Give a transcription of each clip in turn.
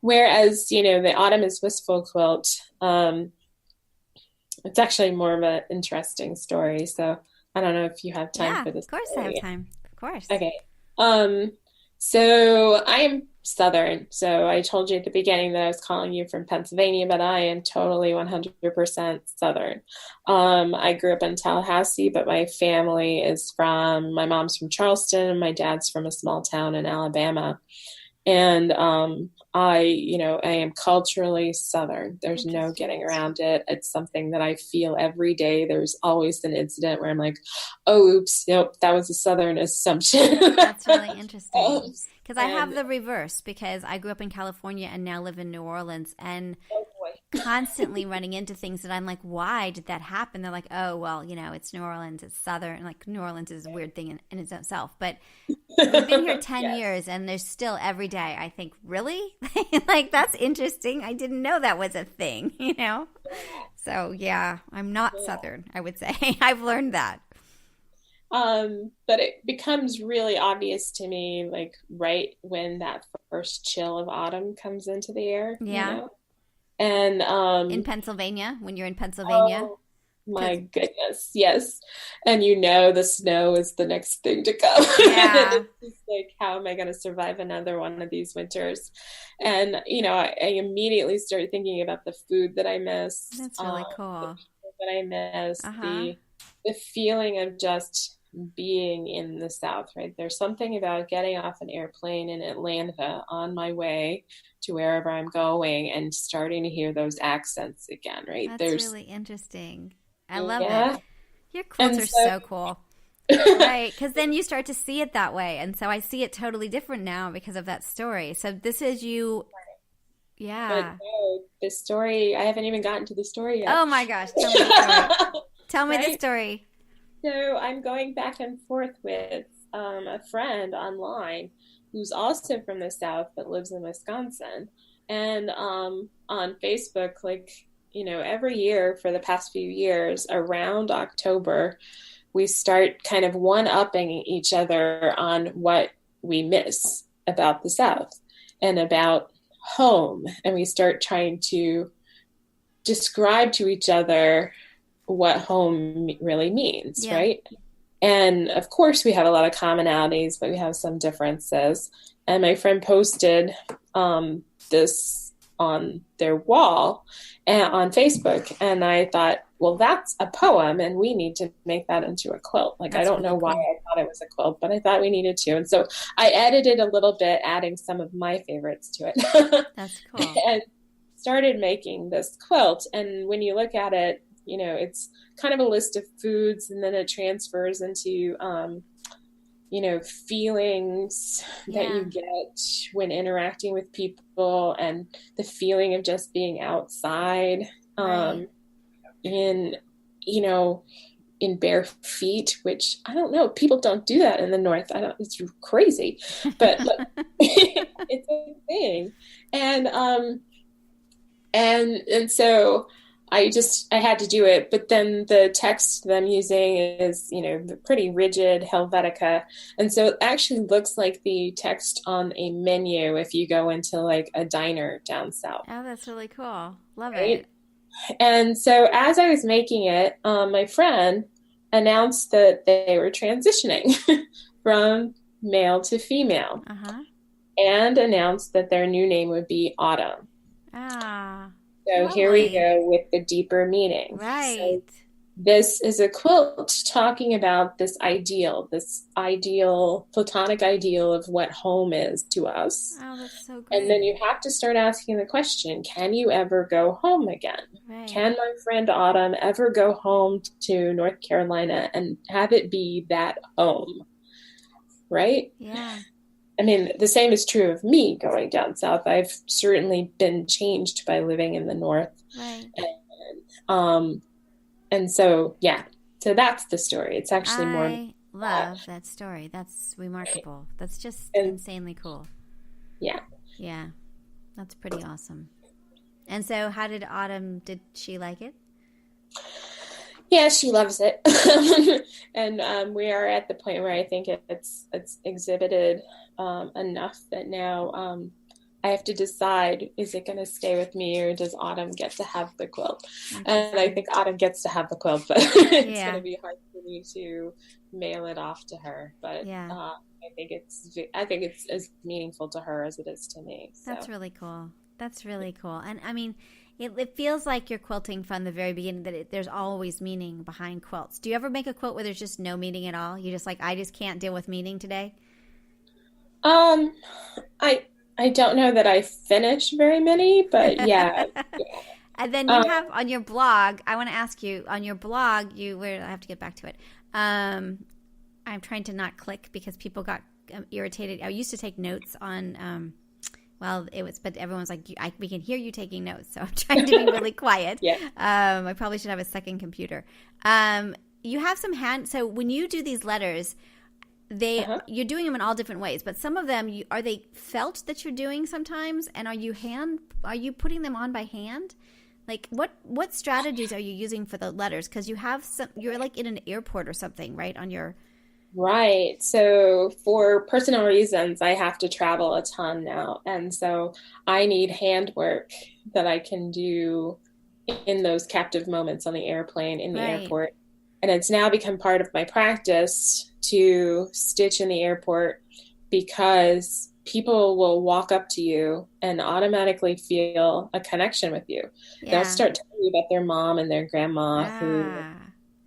Whereas, the Autumn is Wistful quilt, it's actually more of an interesting story. So I don't know if you have time Yeah, for this of course I have story. time. Of course. Okay. Um, so I am Southern. So I told you at the beginning that I was calling you from Pennsylvania, but I am totally 100% Southern. I grew up in Tallahassee, but my mom's from Charleston and my dad's from a small town in Alabama. And I am culturally Southern. There's no Interesting. getting around it. It's something that I feel every day. There's always an incident where I'm like, oh, oops, nope, that was a Southern assumption. That's really interesting. Oops. Because I have And the reverse because I grew up in California and now live in New Orleans and oh boy. constantly running into things that I'm like, why did that happen? They're like, oh, well, it's New Orleans, it's Southern. Like, New Orleans is a weird thing in its own self. But we've been here 10 Yes. years and there's still every day, I think, really? Like, that's interesting. I didn't know that was a thing? So, yeah, I'm not Yeah. Southern, I would say. I've learned that. But it becomes really obvious to me, like right when that first chill of autumn comes into the air. Yeah. And In Pennsylvania, when you're in Pennsylvania. oh my Because, goodness, yes. And the snow is the next thing to come. And yeah, it's just like, how am I going to survive another one of these winters? And, I immediately started thinking about the food that I miss, that's really the cool. people that I miss, Uh huh. the feeling of just being in the South, right? There's something about getting off an airplane in Atlanta on my way to wherever I'm going and starting to hear those accents again, right? That's There's really interesting. I love it. yeah. Your quilts And are so, so cool. Right, because then you start to see it that way. And so I see it totally different now because of that story. So this is you. but Yeah. no, the story, I haven't even gotten to the story yet. Oh my gosh. Tell me the story. Tell me the Right? story. So I'm going back and forth with a friend online who's also from the South but lives in Wisconsin. And on Facebook, like, every year for the past few years, around October, we start kind of one-upping each other on what we miss about the South and about home. And we start trying to describe to each other what home really means, Yeah. right? And of course, we have a lot of commonalities, but we have some differences. And my friend posted this on their wall and on Facebook, and I thought, well, that's a poem, and we need to make that into a quilt. Like, I That's don't really know why cool. I thought it was a quilt, but I thought we needed to. And so I edited a little bit, adding some of my favorites to it, That's cool. and started making this quilt. And when you look at it, it's kind of a list of foods, and then it transfers into feelings that you Yeah. get when interacting with people, and the feeling of just being outside, Right. in you know in bare feet, which I don't know, people don't do that in the north. I don't It's crazy, but it's a thing. And so I had to do it. But then the text that I'm using is, pretty rigid Helvetica. And so it actually looks like the text on a menu if you go into like a diner down south, Oh, that's really cool. Love right? it. And so as I was making it, my friend announced that they were transitioning from male to female, Uh huh. and announced that their new name would be Autumn. Ah, So here we lovely. go with the deeper meaning. So Right. this is a quilt talking about this ideal, platonic ideal of what home is to us. Oh, that's so And then great. you have to start asking the question, can you ever go home again? Right. Can my friend Autumn ever go home to North Carolina and have it be that home? Right? Yeah. I mean, the same is true of me going down south. I've certainly been changed by living in the north. Right. And, and so, yeah, so that's the story. It's actually more I that. love that story. That's remarkable. That's just And insanely cool. yeah, Yeah. That's pretty awesome. And so, how did Autumn, did she like it? yeah, she loves it. And we are at the point where I think it's exhibited enough that now I have to decide, is it going to stay with me or does Autumn get to have the quilt? And I Interesting. think Autumn gets to have the quilt, but it's going Yeah. to be hard for me to mail it off to her. But Yeah. I think it's as meaningful to her as it is to me. So. That's really cool. That's really cool. And I mean, it feels like you're quilting from the very beginning that there's always meaning behind quilts. Do you ever make a quilt where there's just no meaning at all? You just like, I just can't deal with meaning today? Um, I don't know that I finish very many, but yeah. And then you have on your blog, I want to ask you, on your blog, I have to get back to it. I'm trying to not click because people got irritated. I used to take notes on, but everyone's like, we can hear you taking notes. So I'm trying to be really quiet. Yeah. I probably should have a second computer. You have so when you do these letters, you're doing them in all different ways, but some of them, are they felt that you're doing sometimes? And are you putting them on by hand? Like what strategies are you using for the letters? Because you're like in an airport or something, right? Right. So for personal reasons, I have to travel a ton now. And so I need handwork that I can do in those captive moments on the airplane, in the airport. And it's now become part of my practice to stitch in the airport because people will walk up to you and automatically feel a connection with you. Yeah. They'll start telling you about their mom and their grandma who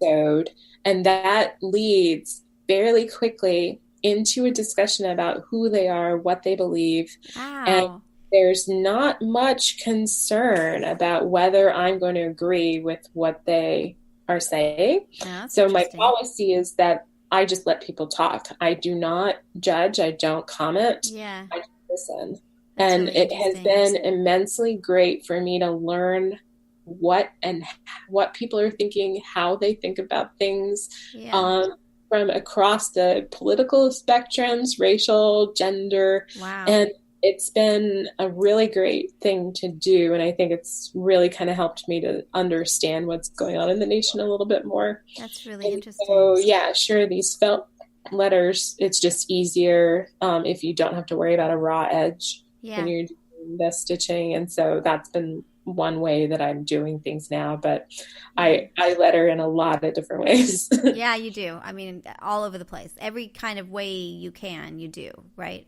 sewed, and that leads fairly quickly into a discussion about who they are, what they believe. Wow. And there's not much concern about whether I'm going to agree with what they are saying. So my policy is that I just let people talk. I do not judge. I don't comment. Yeah. I just listen. That's and really it has been immensely great for me to learn what people are thinking, how they think about things, from across the political spectrums, racial, gender. Wow. And it's been a really great thing to do. And I think it's really kind of helped me to understand what's going on in the nation a little bit more. That's really interesting. So yeah, sure. These felt letters, it's just easier if you don't have to worry about a raw edge when you're doing the stitching. And so that's been one way that I'm doing things now, but I letter in a lot of different ways. Yeah, you do. I mean, all over the place. Every kind of way you can, you do, right?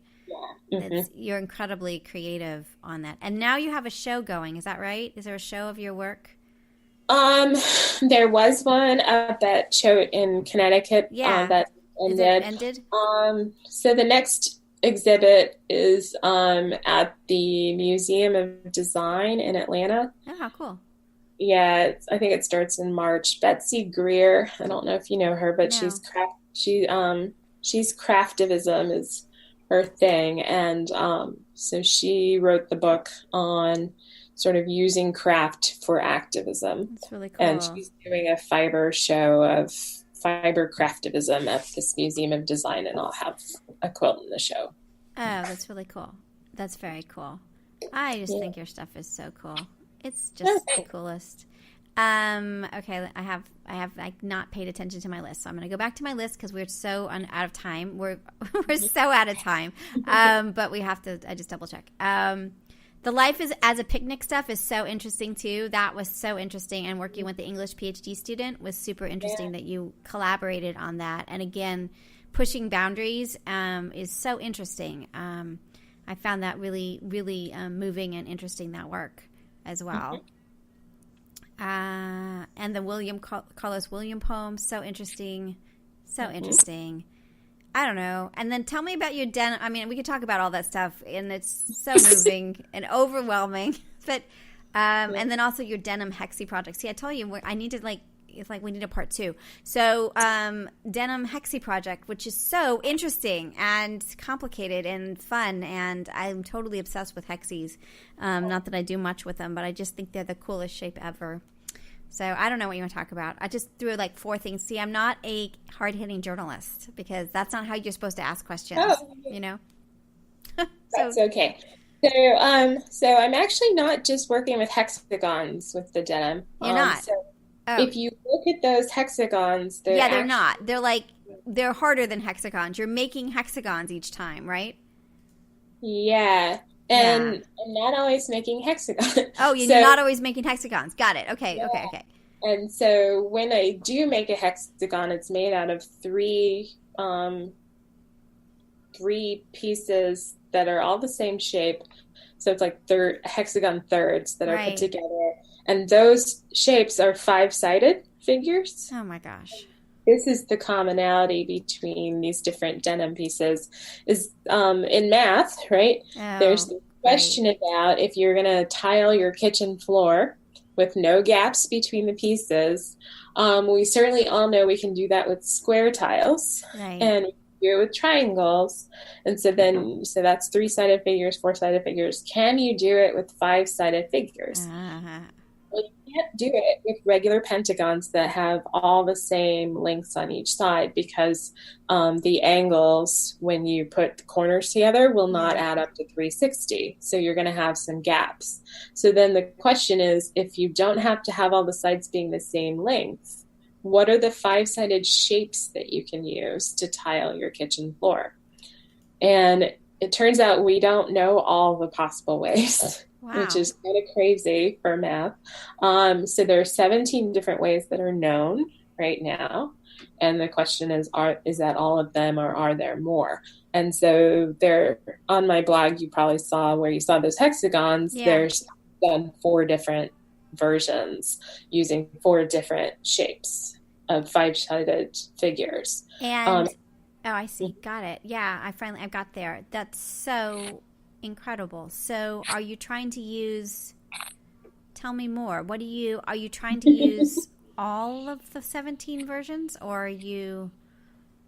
Yeah. Mm-hmm. You're incredibly creative on that. And now you have a show going. Is that right? Is there a show of your work? There was one up at Choate in Connecticut. Yeah. That ended. Is it ended? So the next exhibit is at the Museum of Design in Atlanta. Oh, how cool. Yeah, I think it starts in March. Betsy Greer, I don't know if you know her, but No. she's craftivism is her thing, and so she wrote the book on sort of using craft for activism. That's really cool. And she's doing a fiber show of fiber craftivism at this Museum of Design, and I'll have a quilt in the show. Oh, that's really cool. That's very cool. I just think your stuff is so cool. It's just the coolest. Okay, I have like not paid attention to my list, so I'm going to go back to my list because we're so out of time. We're so out of time. But we have to. I just double check. The life is as a picnic stuff is so interesting too. That was so interesting, and working with the English PhD student was super interesting that you collaborated on that. And again, pushing boundaries is so interesting. I found that really, really moving and interesting, that work as well. And the Carlos William poem, so interesting. So interesting. I don't know. And then tell me about your denim. I mean, we could talk about all that stuff, and it's so moving and overwhelming. But and then also your denim hexie project. See, I told you I need to it's like we need a part 2. So denim hexie project, which is so interesting and complicated and fun, and I'm totally obsessed with hexies. Not that I do much with them, but I just think they're the coolest shape ever. So I don't know what you want to talk about. I just threw like 4 things. See, I'm not a hard-hitting journalist because that's not how you're supposed to ask questions, you know? That's okay. So I'm actually not just working with hexagons with the denim. You're not? So if you look at those hexagons, they're not. They're harder than hexagons. You're making hexagons each time, right? Yeah. Yeah. and I'm not always making hexagons. Oh, and you're So not always making hexagons. Got it. Okay. Okay. yeah, Okay. and so when I do make a hexagon, it's made out of three pieces that are all the same shape. So it's like hexagon thirds that are put Right. together. And those shapes are five-sided figures. Oh my gosh. This is the commonality between these different denim pieces is in math, right? There's Oh, the right. question about if you're going to tile your kitchen floor with no gaps between the pieces. We certainly all know we can do that with square tiles, Right. and we can do it with triangles. And so that's three-sided figures, four-sided figures. Can you do it with five-sided figures? Uh, Well, you can't do it with regular pentagons that have all the same lengths on each side because the angles, when you put the corners together, will not yeah. add up to 360. So you're going to have some gaps. So then the question is, if you don't have to have all the sides being the same length, what are the five-sided shapes that you can use to tile your kitchen floor? And it turns out we don't know all the possible ways, which Wow. is kind of crazy for math. So there are 17 different ways that are known right now. And the question is that all of them or are there more? And so there on my blog, you probably saw where you saw those hexagons, Yeah. there's done four different versions using four different shapes of five-sided figures. Um, And oh, I see. Got it. Yeah, I got there. That's so incredible. So, are you trying to use tell me more. Are you trying to use all of the 17 versions or are you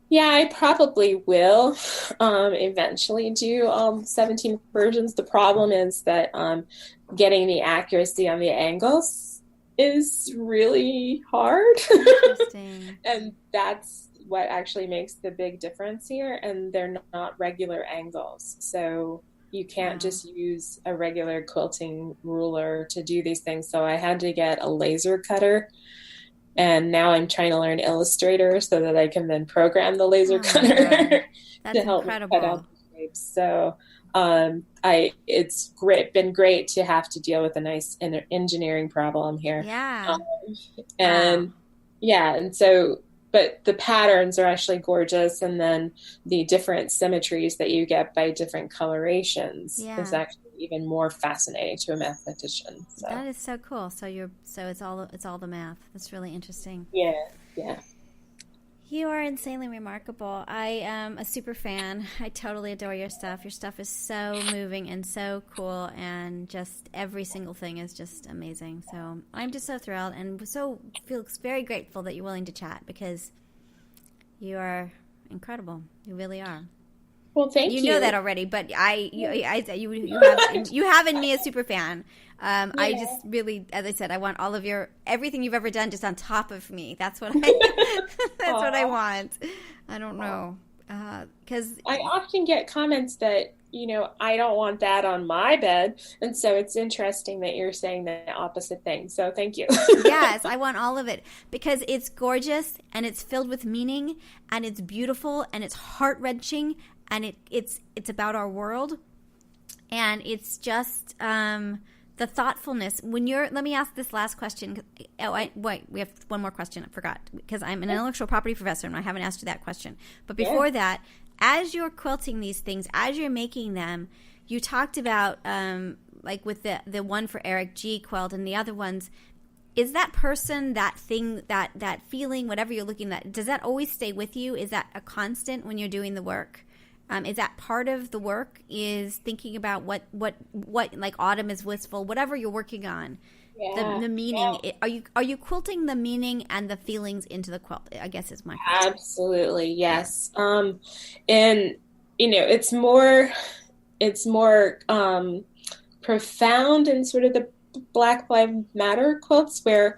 Yeah, I probably will eventually do 17 versions. The problem is that getting the accuracy on the angles is really hard. interesting? And that's what actually makes the big difference here. And they're not regular angles. So you can't Wow. just use a regular quilting ruler to do these things. So I had to get a laser cutter, and now I'm trying to learn Illustrator so that I can then program the laser Oh my God. cutter to That's help me cut out incredible. the shapes. So it's been great to have to deal with a nice engineering problem here. Yeah. Um, Wow. and yeah, and so, but the patterns are actually gorgeous, and then the different symmetries that you get by different colorations is Yeah. actually even more fascinating to a mathematician. So That is so cool. So it's all the math. That's really interesting. yeah, yeah. You are insanely remarkable. I am a super fan. I totally adore your stuff. Your stuff is so moving and so cool, and just every single thing is just amazing. So I'm just so thrilled and so feel very grateful that you're willing to chat because you are incredible. You really are. Well, thank You know you. that already, but you have in me a super fan. I Yeah. just really, as I said, I want all of your everything you've ever done just on top of me. That's what I that's what I Aw. want. I don't know because I often get comments that, I don't want that on my bed. And so it's interesting that you're saying the opposite thing. So thank you. yes, I want all of it because it's gorgeous and it's filled with meaning and it's beautiful and it's heart wrenching and it's about our world and it's just the thoughtfulness when you're let me ask this last question. Wait, we have one more question. I forgot because I'm an intellectual property professor and I haven't asked you that question, but Yeah. before that, as you're quilting these things, as you're making them, you talked about like with the one for Eric G quilt and the other ones, is that person, that thing, that feeling, whatever you're looking at, does that always stay with you? Is that a constant when you're doing the work? Is that part of the work? Is thinking about what like autumn is wistful, whatever you're working on, Yeah. the meaning. Are you quilting the meaning and the feelings into the quilt? I guess is my question. Absolutely. Yes. And it's more profound in sort of the Black Lives Matter quilts where,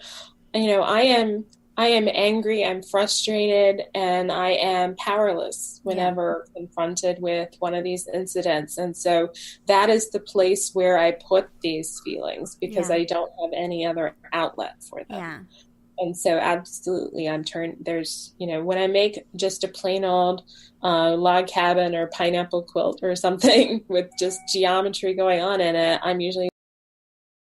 I am angry, I'm frustrated, and I am powerless Yeah, whenever confronted with one of these incidents. And so that is the place where I put these feelings because yeah, I don't have any other outlet for them. yeah. And so absolutely there's, when I make just a plain old log cabin or pineapple quilt or something with just geometry going on in it, I'm usually